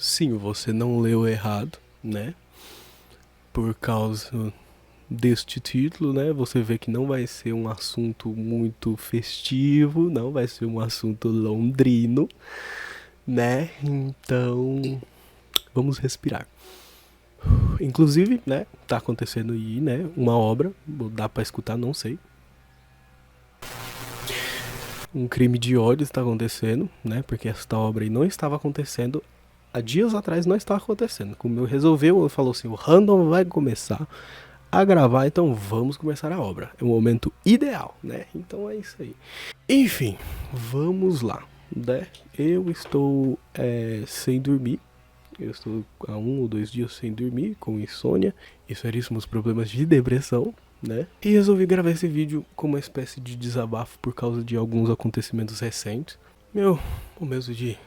Sim, você não leu errado, né? Por causa deste título, né? Você vê que não vai ser um assunto muito festivo, não vai ser um assunto londrino, né? Então, vamos respirar. Inclusive, né, tá acontecendo aí, né, uma obra, dá pra escutar, não sei. Um crime de ódio está acontecendo, né, porque esta obra aí não estava acontecendo há dias atrás, não estava acontecendo. Como eu resolveu, falou assim, o Random vai começar a gravar, então vamos começar a obra. É o momento ideal, né? Então é isso aí. Enfim, vamos lá, né? Eu estou sem dormir. Eu estou há 1 ou 2 dias sem dormir, com insônia e seríssimos problemas de depressão, né? E resolvi gravar esse vídeo como uma espécie de desabafo por causa de alguns acontecimentos recentes. Meu momento de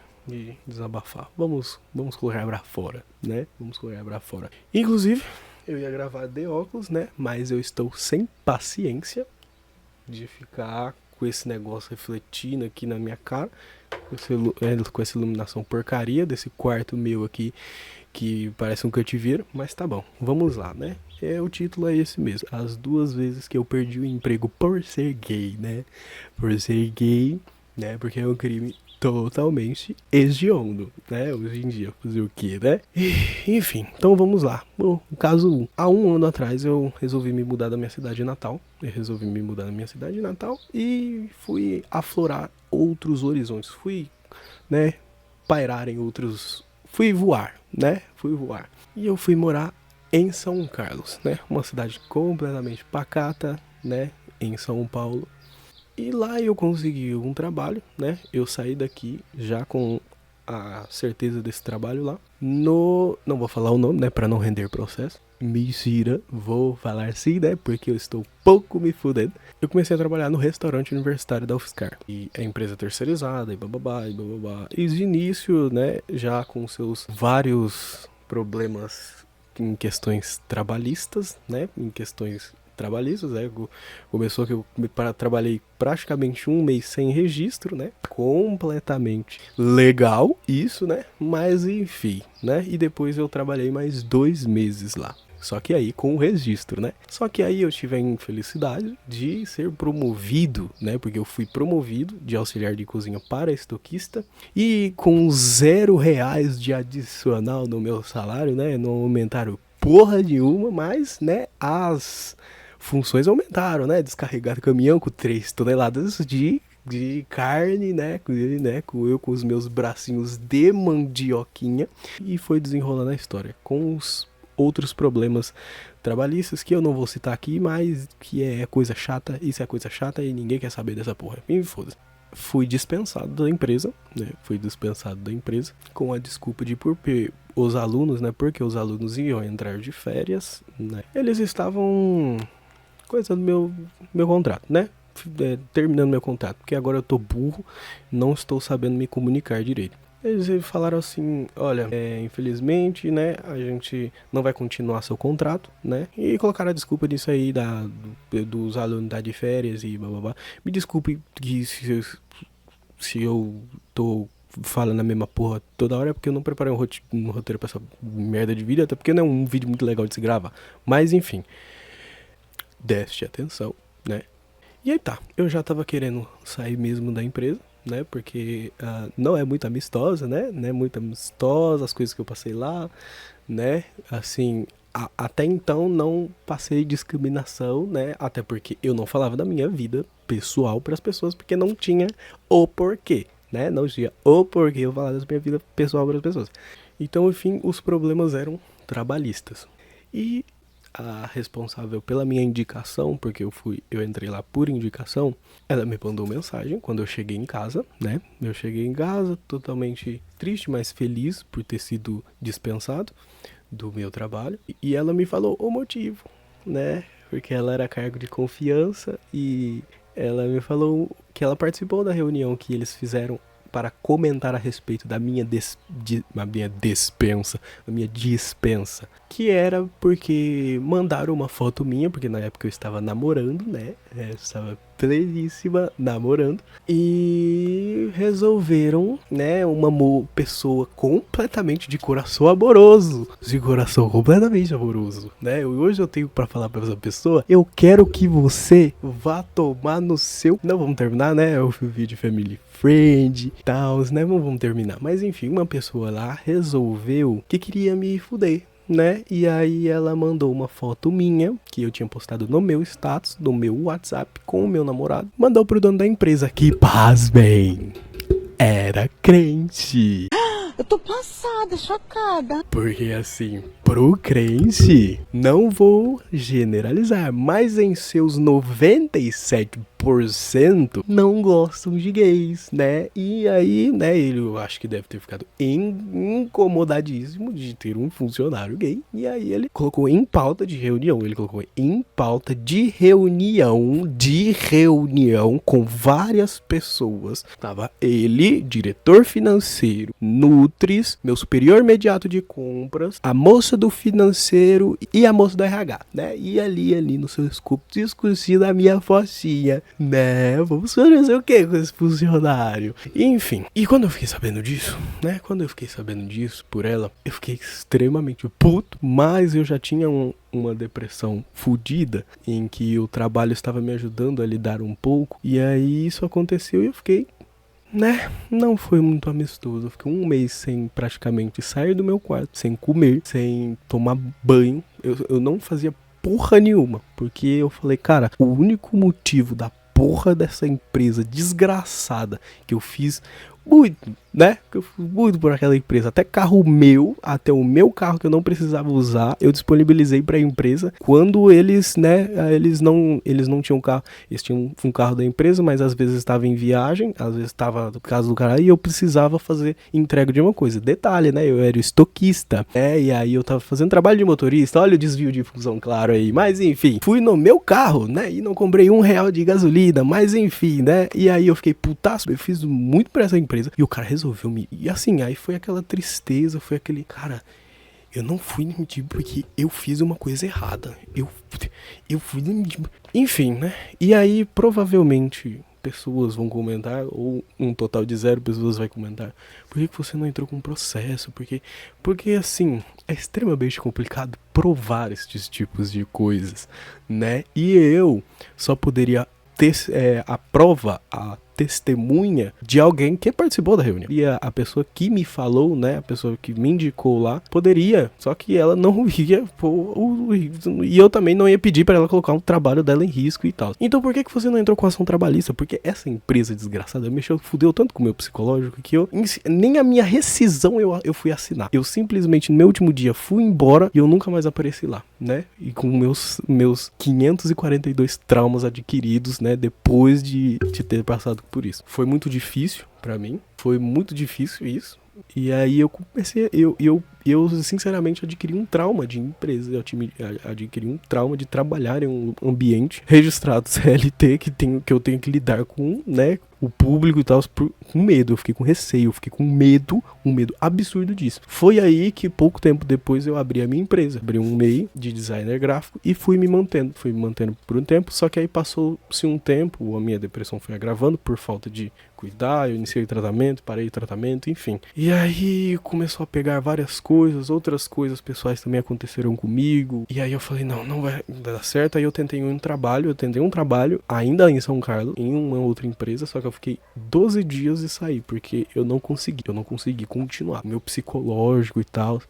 desabafar. Vamos colocar pra fora, né? Vamos colocar pra fora. Inclusive, eu ia gravar de óculos, né? Mas eu estou sem paciência de ficar com esse negócio refletindo aqui na minha cara, com essa iluminação porcaria desse quarto meu aqui, que parece um cativeiro, mas tá bom, vamos lá, né? O título é esse mesmo, as 2 vezes que eu perdi o emprego por ser gay, né? Por ser gay, né? Porque é um crime totalmente hediondo, né? Hoje em dia, fazer o que, né? Enfim, então vamos lá. Bom, caso 1. Há 1 ano atrás eu resolvi me mudar da minha cidade natal. Eu resolvi me mudar da minha cidade natal e fui aflorar outros horizontes. Fui, né, pairar em outros... Fui voar, né? Fui voar. E eu fui morar em São Carlos, né? Uma cidade completamente pacata, né? Em São Paulo. E lá eu consegui um trabalho, né? Eu saí daqui já com a certeza desse trabalho lá. Não vou falar o nome, né? Pra não render processo. Mentira, vou falar sim, né? Porque eu estou pouco me fudendo. Eu comecei a trabalhar no restaurante universitário da UFSCar. E é empresa terceirizada, e bababá, e bababá. E de início, né? Já com seus vários problemas em questões trabalhistas, né? Em questões trabalhistas, né? Começou que eu trabalhei praticamente 1 mês sem registro, né? Completamente legal isso, né? Mas enfim, né? E depois eu trabalhei mais 2 meses lá. Só que aí com o registro, né? Só que aí eu tive a infelicidade de ser promovido, né? Porque eu fui promovido de auxiliar de cozinha para estoquista e com R$ 0 de adicional no meu salário, né? Não aumentaram porra nenhuma, mas, né? As funções aumentaram, né? Descarregar caminhão com 3 toneladas de carne, né? Eu com os meus bracinhos de mandioquinha. E foi desenrolando a história. Com os outros problemas trabalhistas que eu não vou citar aqui, mas que é coisa chata. Isso é coisa chata e ninguém quer saber dessa porra. Me foda-se. Fui dispensado da empresa, né? Fui dispensado da empresa com a desculpa de os alunos, né? Porque os alunos iam entrar de férias, né? Eles estavam coisa do meu contrato, né? Terminando meu contrato, porque agora eu tô burro, não estou sabendo me comunicar direito. Eles falaram assim, olha, infelizmente, né, a gente não vai continuar seu contrato, né? E colocaram a desculpa disso aí, dos alunos da de férias e blá blá blá. Me desculpe que se eu tô falando a mesma porra toda hora, é porque eu não preparei um roteiro pra essa merda de vídeo, até porque não é um vídeo muito legal de se gravar. Mas enfim, deste atenção, né? E aí tá, eu já tava querendo sair mesmo da empresa, né? Porque não é muito amistosa, né? Não é muito amistosa as coisas que eu passei lá, né? Assim, até então não passei discriminação, né? Até porque eu não falava da minha vida pessoal para as pessoas, porque não tinha o porquê, né? Não tinha o porquê eu falar da minha vida pessoal para as pessoas. Então, enfim, os problemas eram trabalhistas. E a responsável pela minha indicação, porque eu entrei lá por indicação, ela me mandou mensagem quando eu cheguei em casa, né? Eu cheguei em casa totalmente triste, mas feliz por ter sido dispensado do meu trabalho. E ela me falou o motivo, né? Porque ela era cargo de confiança e ela me falou que ela participou da reunião que eles fizeram para comentar a respeito da minha dispensa, que era porque mandaram uma foto minha, porque na época eu estava namorando, né, eu estava pleníssima namorando, e resolveram, né, uma pessoa completamente de coração amoroso, né, hoje eu tenho pra falar pra essa pessoa, eu quero que você vá tomar no seu, não vamos terminar, né, o vídeo family friend, tal, né, vamos terminar, mas enfim, uma pessoa lá resolveu que queria me fuder, né, e aí ela mandou uma foto minha, que eu tinha postado no meu status, no meu WhatsApp, com o meu namorado, mandou pro dono da empresa, que pasmem, era crente. Eu tô passada, chocada. Porque assim, pro crente, não vou generalizar, mas em seus 97% não gostam de gays, né? E aí, né, ele, eu acho que deve ter ficado incomodadíssimo de ter um funcionário gay. E aí ele colocou em pauta de reunião, com várias pessoas. Tava ele, diretor financeiro, Nutris, meu superior imediato de compras, a moça do financeiro e a moça do RH, né? E ali no seu escopo discutindo a minha focinha, né? Vamos fazer o que com esse funcionário? Enfim, e quando eu fiquei sabendo disso, né? Por ela, eu fiquei extremamente puto, mas eu já tinha uma depressão fodida, em que o trabalho estava me ajudando a lidar um pouco, e aí isso aconteceu e eu fiquei, né, não foi muito amistoso. Eu fiquei um mês sem praticamente sair do meu quarto, sem comer, sem tomar banho. Eu não fazia porra nenhuma, porque eu falei, cara, o único motivo da porra dessa empresa desgraçada que eu fiz muito, né? Que eu fui muito por aquela empresa. Até o meu carro que eu não precisava usar, eu disponibilizei para a empresa. Quando eles, né, eles não tinham carro, eles tinham um carro da empresa, mas às vezes estava em viagem, às vezes estava no caso do cara e eu precisava fazer entrega de uma coisa. Detalhe, né? Eu era estoquista, e aí eu tava fazendo trabalho de motorista. Olha o desvio de função claro aí. Mas enfim, fui no meu carro, né? E não comprei R$1 de gasolina, mas enfim, né? E aí eu fiquei putaço, eu fiz muito pra essa empresa e o cara resolveu me... E assim, aí foi aquela tristeza, foi aquele... Cara, eu não fui demitido porque eu fiz uma coisa errada. Eu fui demitido. Enfim, né? E aí, provavelmente, pessoas vão comentar, ou um total de 0 pessoas vai comentar, por que você não entrou com um processo? Porque assim, é extremamente complicado provar esses tipos de coisas, né? E eu só poderia ter a prova, a testemunha de alguém que participou da reunião. E a pessoa que me falou, né, a pessoa que me indicou lá, poderia, só que ela não ia, e eu também não ia pedir para ela colocar um trabalho dela em risco e tal. Então por que você não entrou com ação trabalhista? Porque essa empresa desgraçada fudeu tanto com o meu psicológico que nem a minha rescisão eu fui assinar. Eu simplesmente no meu último dia fui embora e eu nunca mais apareci lá, né? E com meus 542 traumas adquiridos, né, depois de ter passado por isso. Foi muito difícil pra mim, foi muito difícil isso. E aí eu comecei, eu sinceramente adquiri um trauma de empresa, eu adquiri um trauma de trabalhar em um ambiente registrado CLT que eu tenho que lidar com, né, o público e tal, com medo. Eu fiquei com receio, eu fiquei com medo, um medo absurdo disso. Foi aí que pouco tempo depois eu abri a minha empresa, abri um MEI de designer gráfico e fui me mantendo por um tempo, só que aí passou-se um tempo, a minha depressão foi agravando por falta de cuidar, eu iniciei o tratamento, parei o tratamento, enfim. E aí começou a pegar várias coisas, outras coisas pessoais também aconteceram comigo, e aí eu falei, não vai dar certo. Aí eu tentei um trabalho ainda em São Carlos, em uma outra empresa, só que eu fiquei 12 dias e saí, porque eu não consegui continuar. O meu psicológico e tal,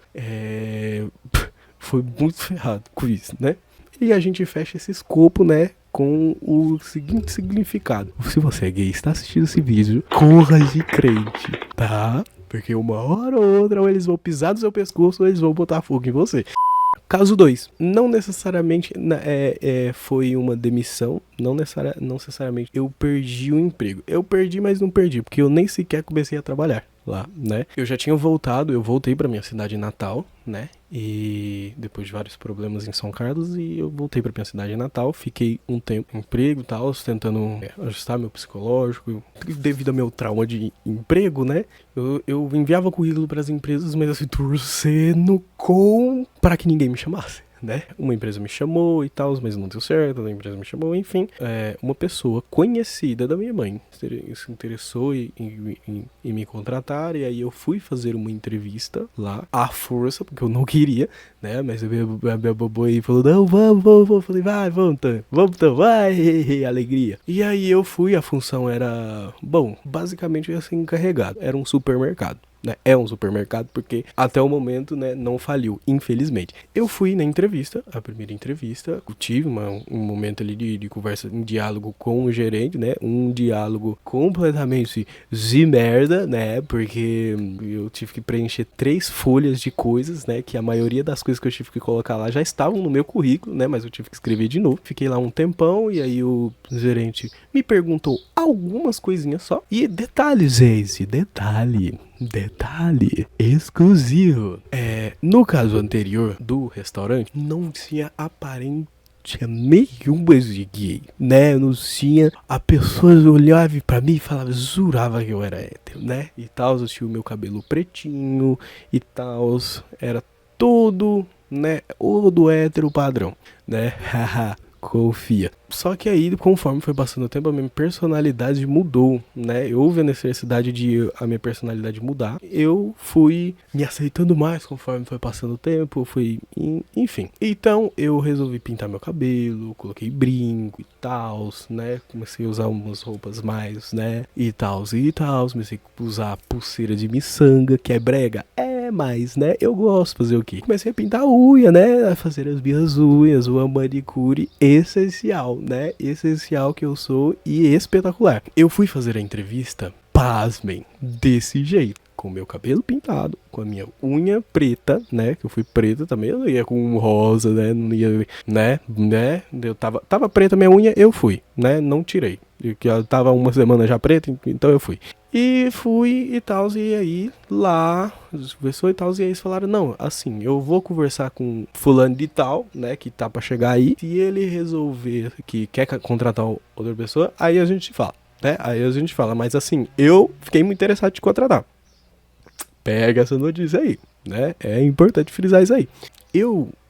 foi muito ferrado com isso, né? E a gente fecha esse escopo, né, com o seguinte significado. Se você é gay e está assistindo esse vídeo, corra de crente, tá? Porque uma hora ou outra, ou eles vão pisar no seu pescoço, ou eles vão botar fogo em você. Caso 2, não necessariamente foi uma demissão, não necessariamente eu perdi o emprego. Eu perdi, mas não perdi, porque eu nem sequer comecei a trabalhar. lá, né? Eu já tinha voltado, eu voltei pra minha cidade natal, né? E depois de vários problemas em São Carlos, e eu voltei pra minha cidade natal, fiquei um tempo em emprego e tal, tentando ajustar meu psicológico, devido ao meu trauma de emprego, né? Eu enviava currículo pras empresas, mas assim, torcendo para que ninguém me chamasse. Né? Uma empresa me chamou e tal, mas não deu certo, a empresa me chamou, enfim. Uma pessoa conhecida da minha mãe se interessou em me contratar, e aí eu fui fazer uma entrevista lá, à força, porque eu não queria, né? Mas a minha baboi falou, não, vamos. Eu falei, vamos então, vai, alegria. E aí eu fui, a função era, bom, basicamente eu ia ser encarregado, era um supermercado. Né? É um supermercado porque até o momento, né, não faliu, infelizmente. Eu fui na entrevista, a primeira entrevista, eu tive um momento ali de conversa, um diálogo com o gerente, né, um diálogo completamente de merda, né, porque eu tive que preencher 3 folhas de coisas, né, que a maioria das coisas que eu tive que colocar lá já estavam no meu currículo, né, mas eu tive que escrever de novo. Fiquei lá um tempão e aí o gerente me perguntou algumas coisinhas só. E detalhe, gente, detalhe exclusivo. No caso anterior do restaurante, não tinha aparente nenhuma de gay, né? Não tinha. A pessoa olhava pra mim e falava, jurava que eu era hétero, né? E tal, eu tinha o meu cabelo pretinho e tal, era todo, né? O do hétero padrão, né? Haha. Confia. Só que aí, conforme foi passando o tempo, a minha personalidade mudou, né? Houve a necessidade de a minha personalidade mudar. Eu fui me aceitando mais conforme foi passando o tempo, enfim. Então, eu resolvi pintar meu cabelo, coloquei brinco e tal, né? Comecei a usar umas roupas mais, né? E tal. Comecei a usar pulseira de miçanga, que é brega. Mas, né, eu gosto de fazer o quê? Comecei a pintar a unha, né, a fazer as minhas unhas, uma manicure essencial, né, essencial que eu sou e espetacular. Eu fui fazer a entrevista, pasmem, desse jeito, com o meu cabelo pintado, com a minha unha preta, né, que eu fui preta também, eu não ia com rosa, né, não ia, né, eu tava preta minha unha, eu fui, né, não tirei, que ela tava uma semana já preta, então eu fui. E fui e tal, e aí lá, conversou e tal, e aí eles falaram, não, assim, eu vou conversar com fulano de tal, né, que tá pra chegar aí, se ele resolver que quer contratar outra pessoa, aí a gente fala, né, mas assim, eu fiquei muito interessado em te contratar. Pega essa notícia aí, né, é importante frisar isso aí.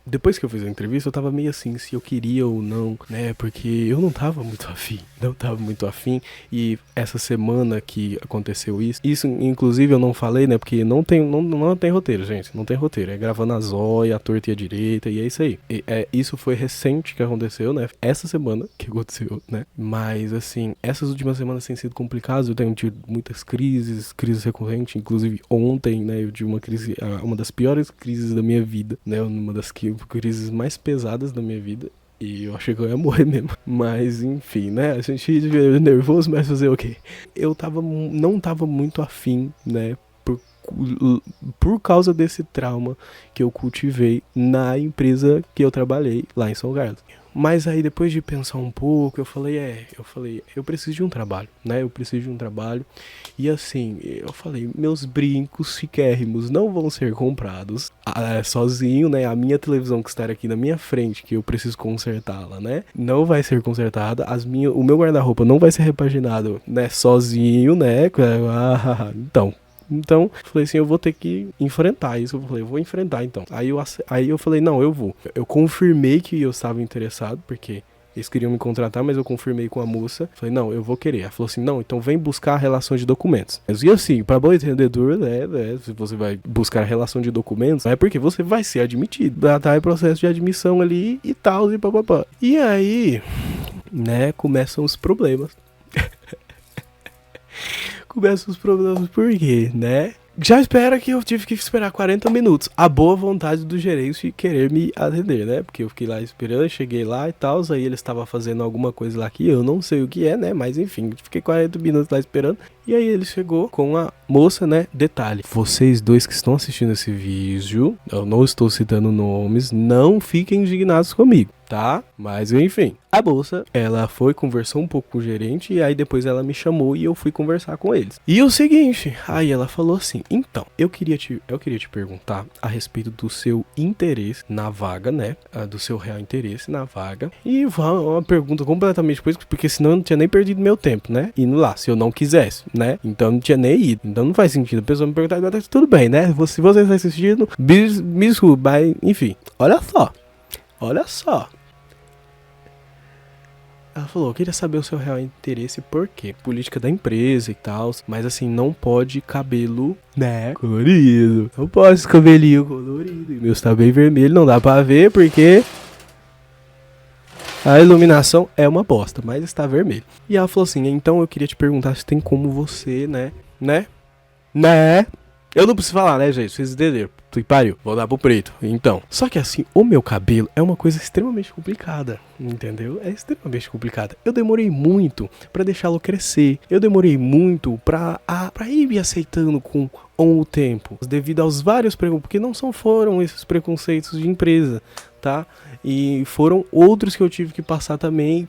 Depois que eu fiz a entrevista, eu tava meio assim, se eu queria ou não, né, porque eu não tava muito afim, e essa semana que aconteceu isso inclusive eu não falei, né, porque não tem roteiro, gente, não tem roteiro, é gravando a zóia, a torta e a direita, e é isso aí. Isso foi recente que aconteceu, né, essa semana que aconteceu, né, mas assim, essas últimas semanas têm sido complicadas, eu tenho tido muitas crises recorrentes, inclusive ontem, né, eu tive uma das piores crises da minha vida, né, uma das crises mais pesadas da minha vida. E eu achei que eu ia morrer mesmo. Mas enfim, né? A gente fica nervoso, mas fazer o quê? Eu não tava muito afim, né? Por causa desse trauma que eu cultivei na empresa que eu trabalhei lá em São Carlos. Mas aí depois de pensar um pouco, eu falei, eu preciso de um trabalho, né? Eu preciso de um trabalho. E assim, eu falei, meus brincos chiquérrimos não vão ser comprados sozinho, né? A minha televisão que está aqui na minha frente, que eu preciso consertá-la, né? Não vai ser consertada. O meu guarda-roupa não vai ser repaginado, né? Sozinho, né? Então, falei assim, eu vou ter que enfrentar isso. Eu falei, eu vou enfrentar então. Aí eu falei, não, eu vou. Eu confirmei que eu estava interessado, porque eles queriam me contratar, mas eu confirmei com a moça. Falei, não, eu vou querer. Ela falou assim, não, então vem buscar a relação de documentos. E assim, para bom entendedor, né, se você vai buscar a relação de documentos, é porque você vai ser admitido. Tá em processo de admissão ali e tal, e papapá. E aí, né, começam os problemas. Por quê, né? Já espera que eu tive que esperar 40 minutos. A boa vontade do gerente querer me atender, né? Porque eu fiquei lá esperando, cheguei lá e tal. Aí ele estava fazendo alguma coisa lá que eu não sei o que é, né? Mas enfim, fiquei 40 minutos lá esperando. E aí ele chegou com a moça, né? Detalhe, vocês dois que estão assistindo esse vídeo, eu não estou citando nomes, não fiquem indignados comigo, tá? Mas enfim, a moça, ela foi, conversou um pouco com o gerente e aí depois ela me chamou e eu fui conversar com eles. E o seguinte, aí ela falou assim, então, eu queria te perguntar a respeito do seu interesse na vaga, né? Do seu real interesse na vaga. E uma pergunta completamente coisa, porque senão eu não tinha nem perdido meu tempo, né? Indo lá, se eu não quisesse, né? Então não tinha nem ido. Então não faz sentido a pessoa me perguntar, tudo bem, né? Se você está assistindo, me desculpa, enfim, olha só. Ela falou, eu queria saber o seu real interesse, por quê? Política da empresa e tal, mas assim, não pode cabelo, né, colorido. Não pode esse cabelinho colorido. E meu está bem vermelho, não dá pra ver porque a iluminação é uma bosta, mas está vermelho. E ela falou assim, então eu queria te perguntar se tem como você, né? Eu não preciso falar, né, gente? Vocês entenderam. Tu pariu. Vou dar pro preto. Então. Só que assim, o meu cabelo é uma coisa extremamente complicada. Entendeu? É extremamente complicada. Eu demorei muito pra deixá-lo crescer. Eu demorei muito pra ir me aceitando com o tempo. Devido aos vários preconceitos. Porque não foram esses preconceitos de empresa, tá? E foram outros que eu tive que passar também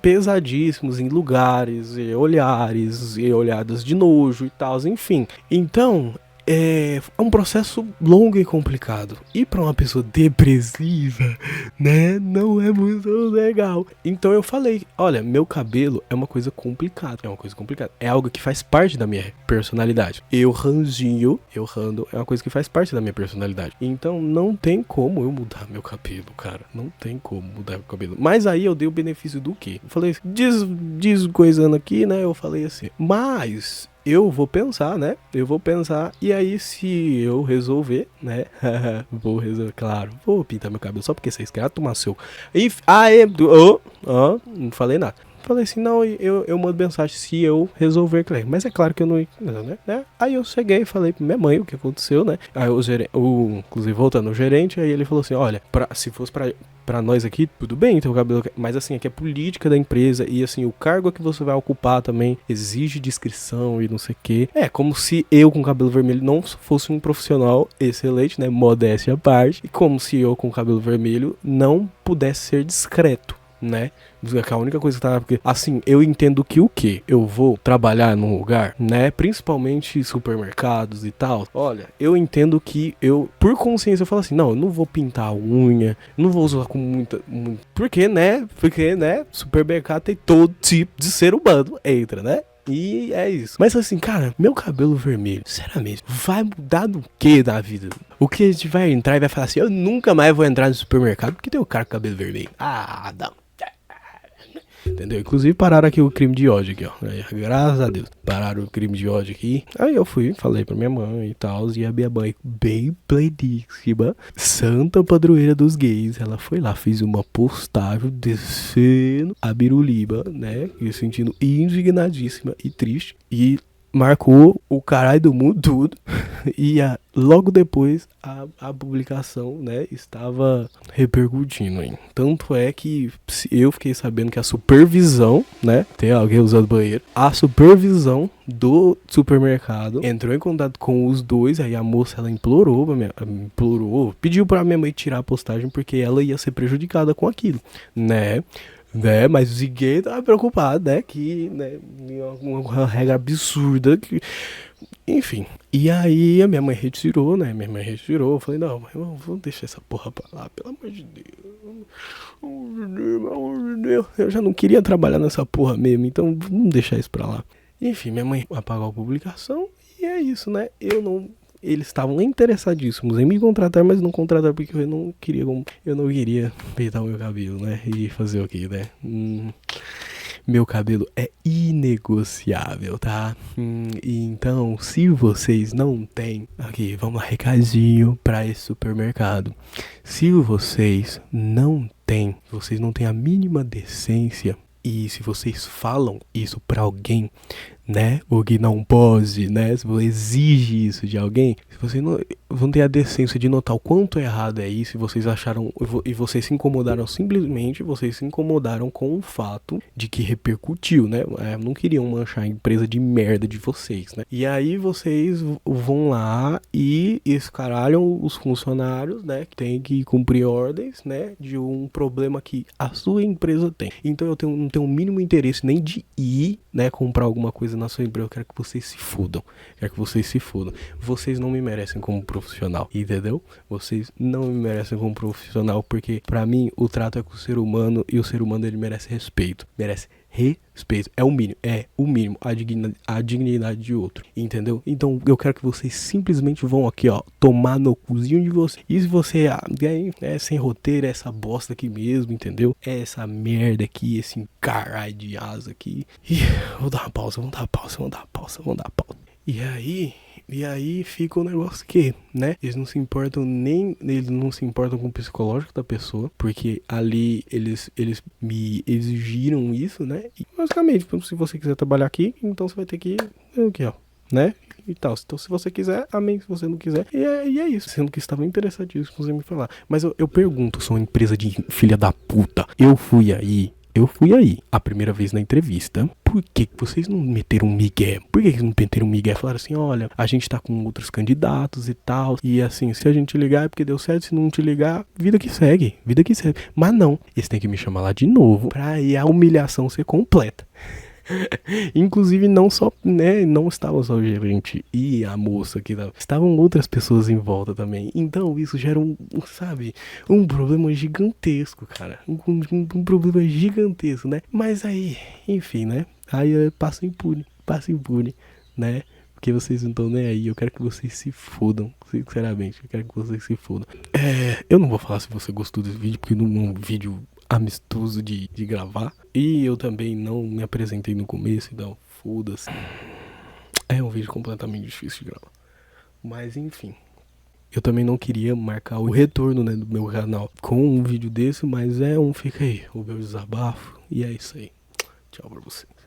pesadíssimos em lugares, olhares e olhadas de nojo e tal, enfim. Então, é um processo longo e complicado. E pra uma pessoa depressiva, né, não é muito legal. Então eu falei, olha, meu cabelo é uma coisa complicada. É algo que faz parte da minha personalidade. Eu rando, é uma coisa que faz parte da minha personalidade. Então não tem como eu mudar meu cabelo, cara. Não tem como mudar meu cabelo. Mas aí eu dei o benefício do quê? Eu falei, descoisando aqui, né, eu falei assim, mas eu vou pensar, né? E aí, se eu resolver, né? Vou resolver, claro. Vou pintar meu cabelo só porque vocês querem tomar seu. Não falei nada. Falei assim, não, eu mando mensagem se eu resolver, mas é claro que eu não, né? Aí eu cheguei e falei pra minha mãe o que aconteceu, né? Aí inclusive voltando o gerente, aí ele falou assim, olha, se fosse pra nós aqui, tudo bem, então o cabelo, mas assim, aqui é política da empresa e assim, o cargo que você vai ocupar também exige descrição e não sei o que. É como se eu com cabelo vermelho não fosse um profissional excelente, né? Modéstia à parte. E como se eu com cabelo vermelho não pudesse ser discreto, né? A única coisa que tá, porque assim, eu entendo que eu vou trabalhar num lugar, né, principalmente supermercados e tal. Olha, eu entendo que por consciência eu falo assim, não, eu não vou pintar a unha, não vou usar com muita porque, né, supermercado tem todo tipo de ser humano, entra, né? E é isso. Mas assim, cara, meu cabelo vermelho, sinceramente, vai mudar do que da vida? O que a gente vai entrar e vai falar assim, eu nunca mais vou entrar no supermercado porque tem o cara com cabelo vermelho. Ah, não. Entendeu? Inclusive pararam aqui o crime de ódio aqui, ó. Graças a Deus. Pararam o crime de ódio aqui. Aí eu falei pra minha mãe e tal. E a minha mãe, bem pleníssima, santa padroeira dos gays, ela foi lá, fez uma postagem descendo a biruliba, né? E sentindo indignadíssima e triste. E marcou o caralho do mundo tudo. E logo depois a publicação, né, estava repercutindo aí. Tanto é que eu fiquei sabendo que a supervisão, né, tem alguém usando banheiro, a supervisão do supermercado entrou em contato com os dois. Aí a moça, ela pediu pra minha mãe tirar a postagem porque ela ia ser prejudicada com aquilo, né? Mas o Ziguei tava preocupado, né? Que, né, uma regra absurda que... Enfim. E aí a minha mãe retirou, né? Eu falei, não, mas vamos deixar essa porra pra lá, pelo amor de Deus. Pelo amor de Deus. Eu já não queria trabalhar nessa porra mesmo, então vamos deixar isso pra lá. Enfim, minha mãe apagou a publicação e é isso, né? Eles estavam interessadíssimos em me contratar, mas não contrataram porque eu não queria peitar o meu cabelo, né? E fazer o quê, né? Meu cabelo é inegociável, tá? Então, se vocês não têm... Aqui, vamos lá, recadinho pra esse supermercado. Se vocês não têm a mínima decência, e se vocês falam isso pra alguém, né? O que não pode, né? Se você exige isso de alguém, se você não vão ter a decência de notar o quanto errado é isso, e vocês acharam e vocês se incomodaram simplesmente, vocês se incomodaram com o fato de que repercutiu, né? Não queriam manchar a empresa de merda de vocês, né? E aí vocês vão lá e escaralham os funcionários, né? Que tem que cumprir ordens, né? De um problema que a sua empresa tem. Então eu não tenho o mínimo interesse nem de ir, né? Comprar alguma coisa na sua empresa. Eu quero que vocês se fodam. Quero que vocês se fodam. Vocês não me merecem como profissional, entendeu? Vocês não me merecem como profissional, porque pra mim o trato é com o ser humano, e o ser humano ele merece respeito. Merece respeito. É o mínimo. A dignidade de outro, entendeu? Então eu quero que vocês simplesmente vão aqui, ó, tomar no cozinho de vocês. E se você é sem roteiro, é essa bosta aqui mesmo, entendeu? É essa merda aqui, esse caralho de asa aqui. E vamos dar uma pausa. E aí fica o negócio que, né? Eles não se importam com o psicológico da pessoa, porque ali eles me exigiram isso, né? E basicamente, se você quiser trabalhar aqui, então você vai ter que aqui, ó, né? E tal. Então se você quiser, amém. Se você não quiser, e é isso. Sendo que estava interessadíssimo em você me falar. Mas eu pergunto, sou uma empresa de filha da puta. Eu fui aí a primeira vez na entrevista. Por que vocês não meteram um migué? Por que eles não meteram um migué? Falaram assim, olha, a gente tá com outros candidatos e tal, e assim, se a gente ligar é porque deu certo, se não te ligar, vida que segue. Mas não, eles têm que me chamar lá de novo pra aí a humilhação ser completa. Inclusive não estava só o gerente e a moça que estavam outras pessoas em volta também. Então isso gera um problema gigantesco, cara. Um problema gigantesco, né? Mas aí, enfim, né? Aí passa impune, né? Porque vocês não estão nem aí. Eu quero que vocês se fodam, sinceramente. Eu quero que vocês se fodam. Eu não vou falar se você gostou desse vídeo, porque não é um vídeo amistoso de gravar. E eu também não me apresentei no começo, então foda-se. É um vídeo completamente difícil de gravar. Mas enfim. Eu também não queria marcar o retorno, né, do meu canal com um vídeo desse, mas fica aí, o meu desabafo. E é isso aí. Tchau pra vocês.